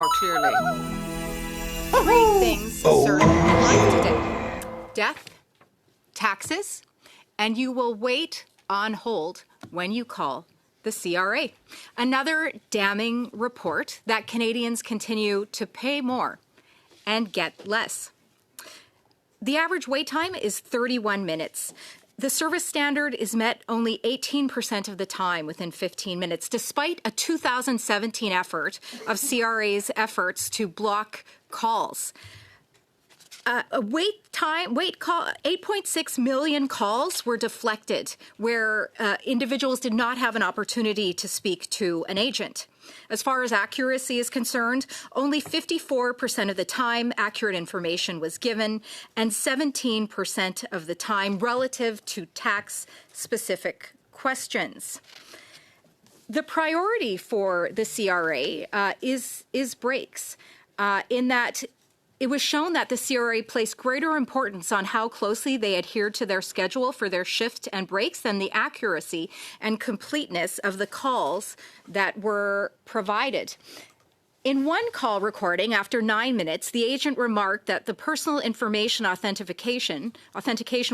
more clearly. Three things serve your life today: death, taxes, and you will wait on hold when you call the CRA. Another damning report that Canadians continue to pay more and get less. The average wait time is 31 minutes. The service standard is met only 18% of the time within 15 minutes, despite a 2017 effort of CRA's efforts to block calls. 8.6 million calls were deflected where individuals did not have an opportunity to speak to an agent. As far as accuracy is concerned, only 54% of the time accurate information was given, and 17% of the time relative to tax-specific questions. The priority for the CRA is breaks, in that it was shown that the CRA placed greater importance on how closely they adhered to their schedule for their shift and breaks than the accuracy and completeness of the calls that were provided. In one call recording, after 9 minutes, the agent remarked that the personal information authentication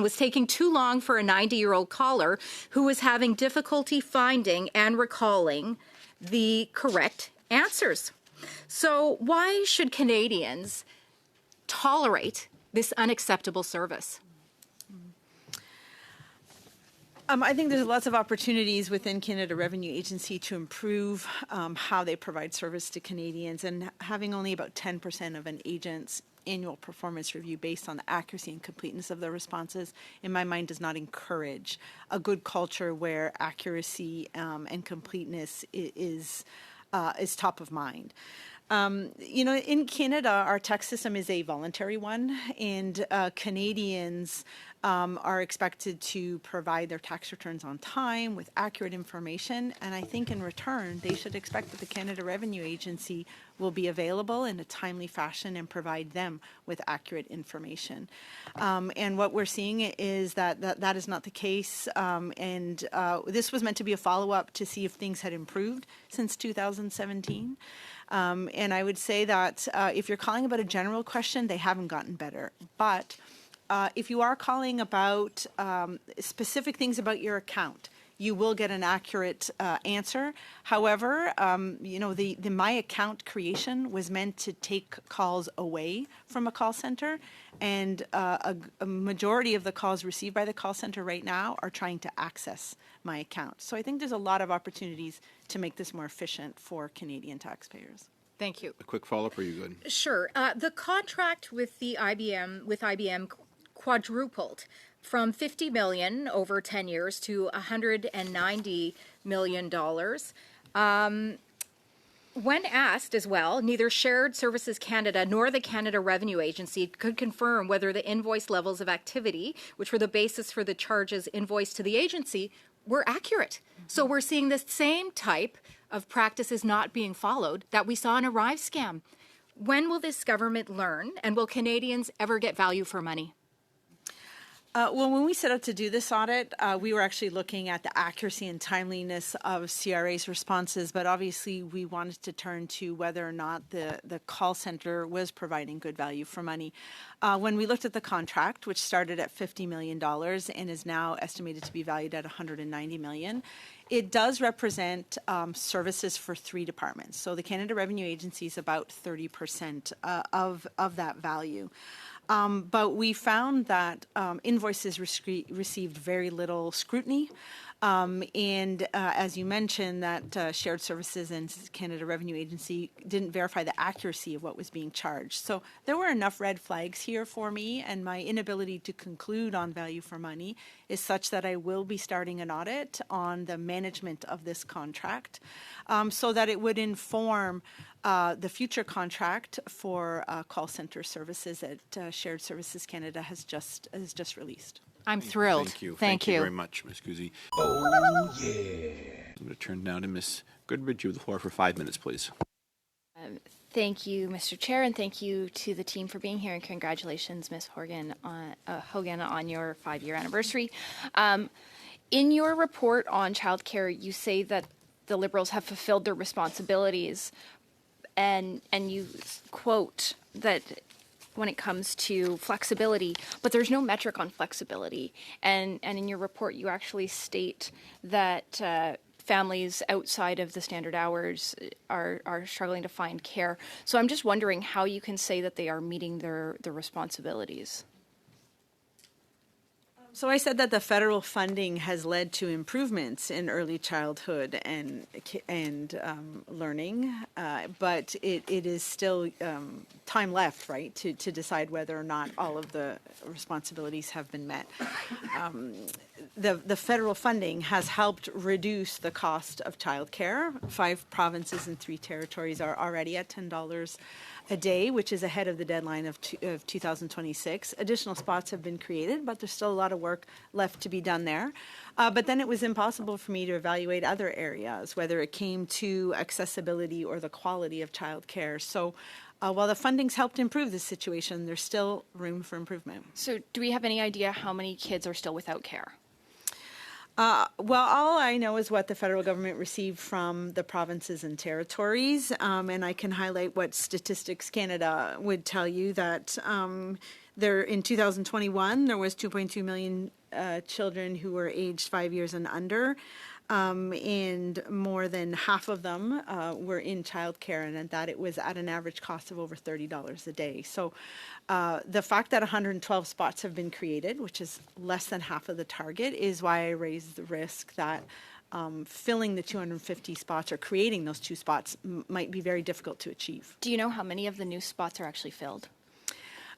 was taking too long for a 90-year-old caller who was having difficulty finding and recalling the correct answers. So why should Canadians tolerate this unacceptable service? I think there's lots of opportunities within Canada Revenue Agency to improve how they provide service to Canadians, and having only about 10% of an agent's annual performance review based on the accuracy and completeness of their responses, in my mind, does not encourage a good culture where accuracy and completeness is top of mind. In Canada, our tax system is a voluntary one, and Canadians are expected to provide their tax returns on time with accurate information, and I think in return they should expect that the Canada Revenue Agency will be available in a timely fashion and provide them with accurate information. And what we're seeing is that is not the case, and this was meant to be a follow-up to see if things had improved since 2017. And I would say that if you're calling about a general question, they haven't gotten better. But if you are calling about specific things about your account, you will get an accurate answer. However, the My Account creation was meant to take calls away from a call center, and a majority of the calls received by the call center right now are trying to access My Account. So I think there's a lot of opportunities to make this more efficient for Canadian taxpayers. Thank you. A quick follow-up, are you good? Sure. The contract with IBM quadrupled from $50 million over 10 years to $190 million. When asked as well, neither Shared Services Canada nor the Canada Revenue Agency could confirm whether the invoice levels of activity, which were the basis for the charges invoiced to the agency, were accurate. So we're seeing the same type of practices not being followed that we saw in a Arrive scam. When will this government learn, and will Canadians ever get value for money? Well, when we set out to do this audit, we were actually looking at the accuracy and timeliness of CRA's responses, but obviously we wanted to turn to whether or not the call center was providing good value for money. When we looked at the contract, which started at $50 million and is now estimated to be valued at $190 million, it does represent services for 3 departments. So the Canada Revenue Agency is about 30% of that value. But we found that invoices received very little scrutiny. And as you mentioned, that Shared Services and Canada Revenue Agency didn't verify the accuracy of what was being charged. So there were enough red flags here for me, and my inability to conclude on value for money is such that I will be starting an audit on the management of this contract, so that it would inform the future contract for call center services that Shared Services Canada has just released. I'm thrilled. Thank you. Thank you very much, Ms. Kusie. Oh, yeah. I'm going to turn now to Ms. Goodridge. You have the floor for 5 minutes, please. Thank you, Mr. Chair, and thank you to the team for being here, and congratulations, Ms. Hogan, on your 5-year anniversary. In your report on childcare, you say that the Liberals have fulfilled their responsibilities and you quote that when it comes to flexibility, but there's no metric on flexibility. And in your report, you actually state that families outside of the standard hours are struggling to find care. So I'm just wondering how you can say that they are meeting their responsibilities. So I said that the federal funding has led to improvements in early childhood and learning, but it is still time left, right, to decide whether or not all of the responsibilities have been met. The federal funding has helped reduce the cost of childcare. 5 provinces and 3 territories are already at $10 a day, which is ahead of the deadline of 2026. Additional spots have been created, but there's still a lot of work left to be done there. But then it was impossible for me to evaluate other areas, whether it came to accessibility or the quality of childcare. So while the funding's helped improve this situation, there's still room for improvement. So do we have any idea how many kids are still without care? Well, all I know is what the federal government received from the provinces and territories, and I can highlight what Statistics Canada would tell you that there in 2021 there was 2.2 million children who were aged 5 years and under. And more than half of them were in childcare, and that it was at an average cost of over $30 a day. So the fact that 112 spots have been created, which is less than half of the target, is why I raised the risk that filling the 250 spots or creating those 2 spots might be very difficult to achieve. Do you know how many of the new spots are actually filled?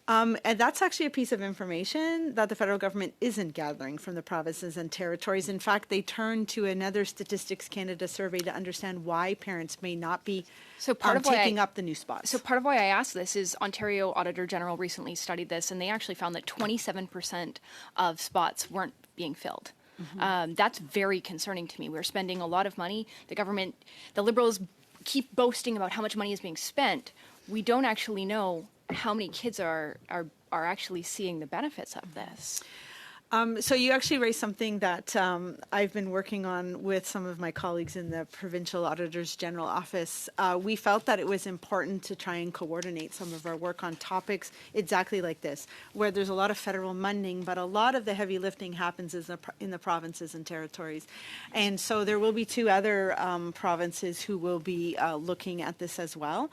And that's actually a piece of information that the federal government isn't gathering from the provinces and territories. In fact, they turned to another Statistics Canada survey to understand why parents may not be taking up the new spots. So part of why I asked this is Ontario Auditor General recently studied this, and they actually found that 27% of spots weren't being filled. Mm-hmm. That's very concerning to me. We're spending a lot of money. The Liberals keep boasting about how much money is being spent. We don't actually know how many kids are actually seeing the benefits of this. So you actually raised something that I've been working on with some of my colleagues in the Provincial Auditors General Office. We felt that it was important to try and coordinate some of our work on topics exactly like this, where there's a lot of federal funding, but a lot of the heavy lifting happens in the provinces and territories. And so there will be 2 other provinces who will be looking at this as well.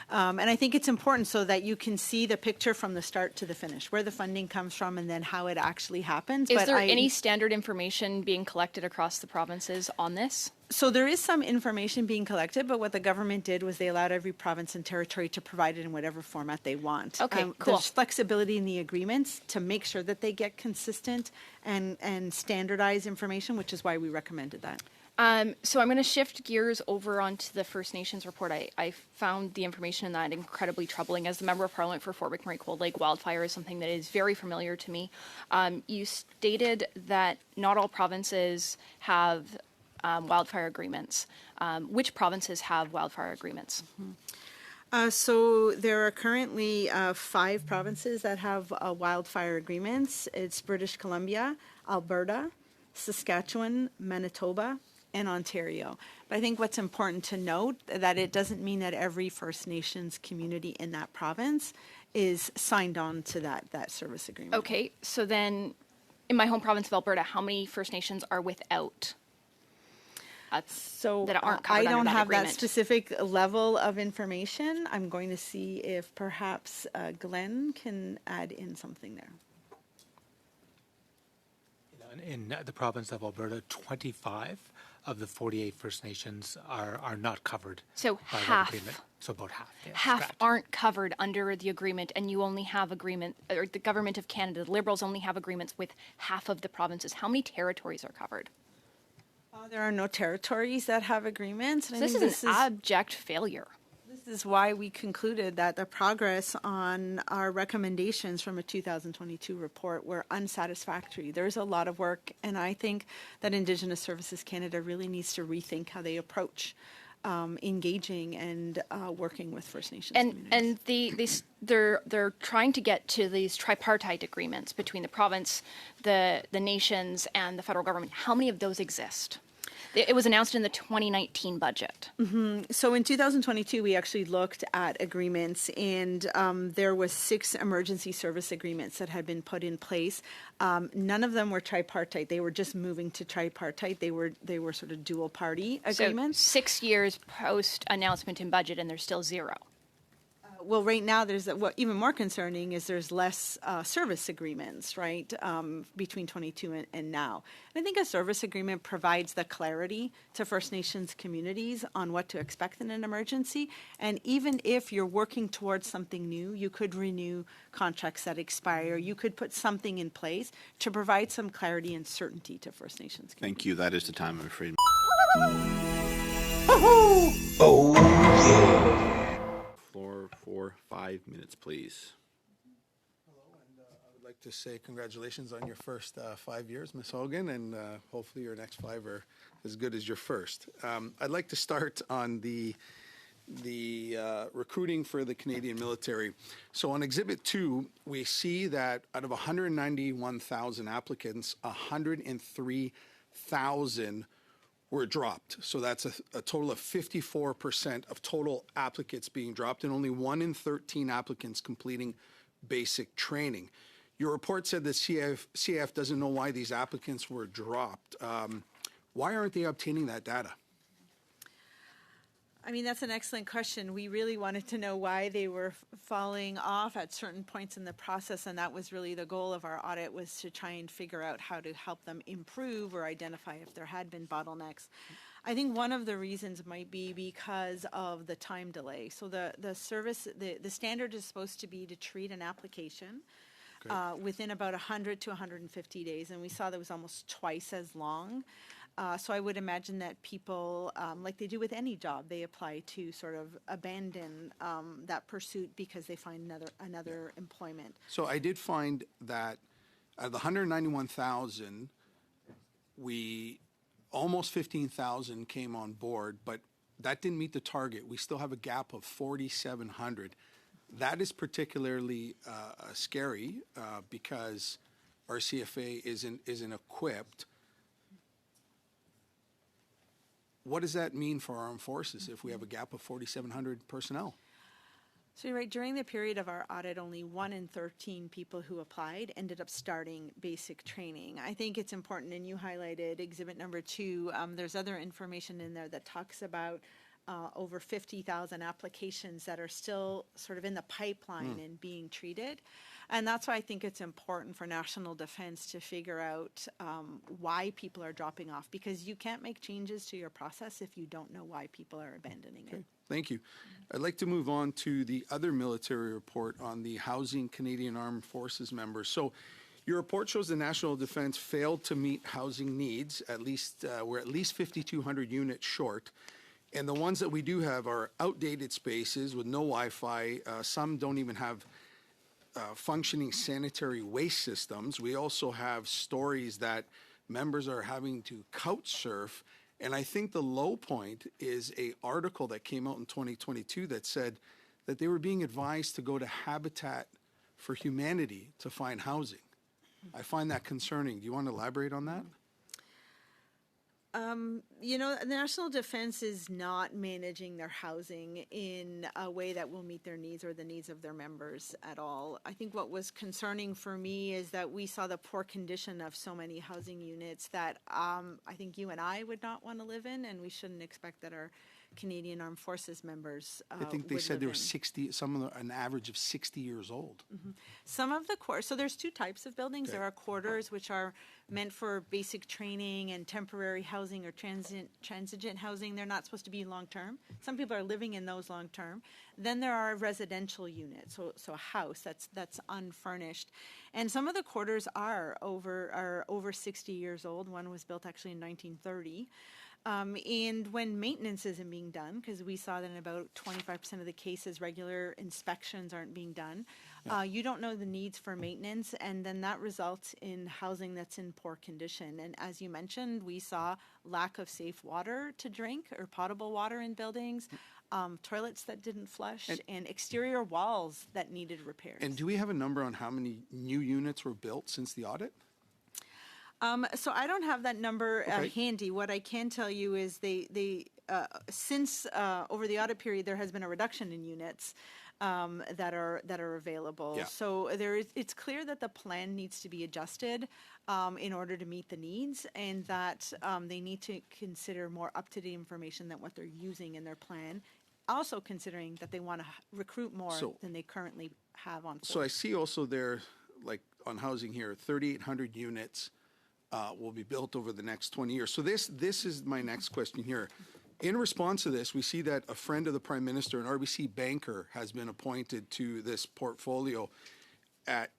And I think it's important so that you can see the picture from the start to the finish, where the funding comes from and then how it actually happens. Is there any standard information being collected across the provinces on this? So there is some information being collected, but what the government did was they allowed every province and territory to provide it in whatever format they want. Okay, cool. There's flexibility in the agreements to make sure that they get consistent and standardized information, which is why we recommended that. So I'm going to shift gears over onto the First Nations report. I found the information in that incredibly troubling. As the Member of Parliament for Fort McMurray Cold Lake, wildfire is something that is very familiar to me. You stated that not all provinces have wildfire agreements. Which provinces have wildfire agreements? Mm-hmm. So there are currently 5 provinces that have wildfire agreements. It's British Columbia, Alberta, Saskatchewan, Manitoba, and Ontario. But I think what's important to note that it doesn't mean that every First Nations community in that province is signed on to that service agreement. Okay, so then in my home province of Alberta, how many First Nations are without? That aren't covered I don't under that have agreement? that specific level of information. I'm going to see if perhaps Glenn can add in something there. In the province of Alberta, 25 of the 48 First Nations are not covered So by half. that agreement. So about half. Yeah, Half correct. aren't covered under the agreement, and you only have agreement, or the Government of Canada, the Liberals only have agreements with half of the provinces. How many territories are covered? There are no territories that have agreements. So this is an abject failure. This is why we concluded that the progress on our recommendations from a 2022 report were unsatisfactory. There's a lot of work, and I think that Indigenous Services Canada really needs to rethink how they approach engaging and working with First Nations communities. And they're trying to get to these tripartite agreements between the province, the nations, and the federal government. How many of those exist? It was announced in the 2019 budget. So in 2022, we actually looked at agreements, and there was 6 emergency service agreements that had been put in place. None of them were tripartite. They were just moving to tripartite. They were sort of dual party agreements. So 6 years post announcement in budget, and there's still 0. Well, right now, what even more concerning is there's less service agreements, right, between 22 and now. And I think a service agreement provides the clarity to First Nations communities on what to expect in an emergency. And even if you're working towards something new, you could renew contracts that expire. You could put something in place to provide some clarity and certainty to First Nations communities. Thank you. That is the time, I'm afraid. Floor for 5 minutes, please. I would like to say congratulations on your first 5 years, Ms. Hogan, and hopefully your next 5 are as good as your first. I'd like to start on the recruiting for the Canadian military. So on Exhibit 2, we see that out of 191,000 applicants, 103,000 were dropped. So that's a total of 54% of total applicants being dropped, and only 1 in 13 applicants completing basic training. Your report said that CAF doesn't know why these applicants were dropped. Why aren't they obtaining that data? I mean, that's an excellent question. We really wanted to know why they were falling off at certain points in the process, and that was really the goal of our audit, was to try and figure out how to help them improve or identify if there had been bottlenecks. I think one of the reasons might be because of the time delay. So the standard is supposed to be to treat an application within about 100 to 150 days, and we saw that was almost twice as long. So I would imagine that people, like they do with any job, they apply to sort of abandon that pursuit because they find another employment. So I did find that out of the 191,000, almost 15,000 came on board, but that didn't meet the target. We still have a gap of 4,700. That is particularly scary because our CFA isn't equipped. What does that mean for our armed forces if we have a gap of 4,700 personnel? So you're right, during the period of our audit, only 1 in 13 people who applied ended up starting basic training. I think it's important, and you highlighted exhibit number 2, there's other information in there that talks about over 50,000 applications that are still sort of in the pipeline and being treated. And that's why I think it's important for national defense to figure out why people are dropping off, because you can't make changes to your process if you don't know why people are abandoning it. Thank you. I'd like to move on to the other military report on the housing Canadian Armed Forces members. So your report shows the National Defense failed to meet housing needs. We're at least 5,200 units short. And the ones that we do have are outdated spaces with no Wi-Fi. Some don't even have functioning sanitary waste systems. We also have stories that members are having to couch surf. And I think the low point is an article that came out in 2022 that said that they were being advised to go to Habitat for Humanity to find housing. I find that concerning. Do you want to elaborate on that? You know, the National Defense is not managing their housing in a way that will meet their needs or the needs of their members at all. I think what was concerning for me is that we saw the poor condition of so many housing units that I think you and I would not want to live in, and we shouldn't expect that our Canadian Armed Forces members I think they said they were 60, an average of 60 years old. Some of the so there's 2 types of buildings. Okay. There are quarters, which are meant for basic training and temporary housing or transigent housing. They're not supposed to be long-term. Some people are living in those long-term. Then there are residential units, so a house that's unfurnished. And some of the quarters are over 60 years old. One was built actually in 1930. And when maintenance isn't being done, because we saw that in about 25% of the cases, regular inspections aren't being done, you don't know the needs for maintenance, and then that results in housing that's in poor condition. And as you mentioned, we saw lack of safe water to drink or potable water in buildings, toilets that didn't flush, and exterior walls that needed repairs. And do we have a number on how many new units were built since the audit? So I don't have that number Okay. handy. What I can tell you is since over the audit period, there has been a reduction in units that are available. Yeah. So it's clear that the plan needs to be adjusted in order to meet the needs, and that they need to consider more up-to-date information than what they're using in their plan. Also considering that they want to recruit more than they currently have on. So I see also there, like on housing here, 3,800 units will be built over the next 20 years. So this is my next question here. In response to this, we see that a friend of the Prime Minister, an RBC banker, has been appointed to this portfolio at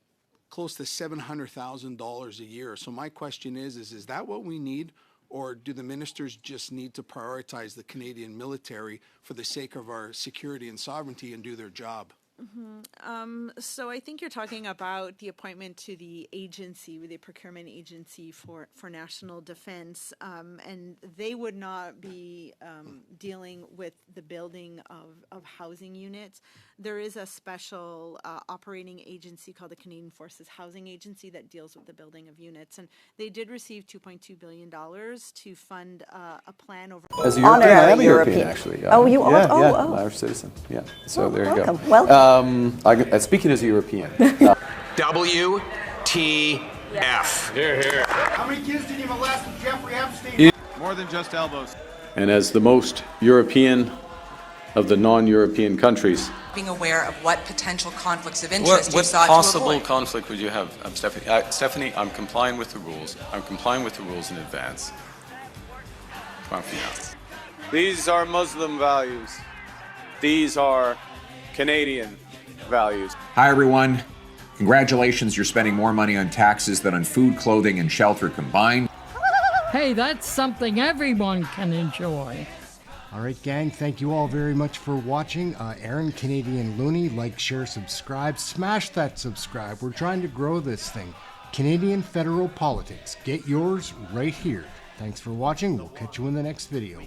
close to $700,000 a year. So my question is that what we need? Or do the ministers just need to prioritize the Canadian military for the sake of our security and sovereignty and do their job? So I think you're talking about the appointment to the agency, the procurement agency for national defense, and they would not be dealing with the building of housing units. There is a special operating agency called the Canadian Forces Housing Agency that deals with the building of units, and they did receive $2.2 billion to fund a plan over. As a European, I am a European, European. actually. Oh, you are? Yeah, Oh, yeah, oh. Irish citizen. Yeah. So there you welcome, go. welcome. Speaking as a European, WTF. How many kids did you molest with Jeffrey Epstein? More than just elbows. and as the most European of the non-European countries, being aware of what potential conflicts of interest you sought What possible to avoid. conflict would you have, Stephanie? Stephanie, I'm complying with the rules. I'm complying with the rules in advance. Come on, for now. These are Muslim values. These are Canadian values. Hi, everyone. Congratulations, you're spending more money on taxes than on food, clothing, and shelter combined. Hey, that's something everyone can enjoy. All right, gang, thank you all very much for watching. Aaron, Canadian Looney, like, share, subscribe. Smash that subscribe. We're trying to grow this thing. Canadian Federal Politics. Get yours right here. Thanks for watching. We'll catch you in the next video.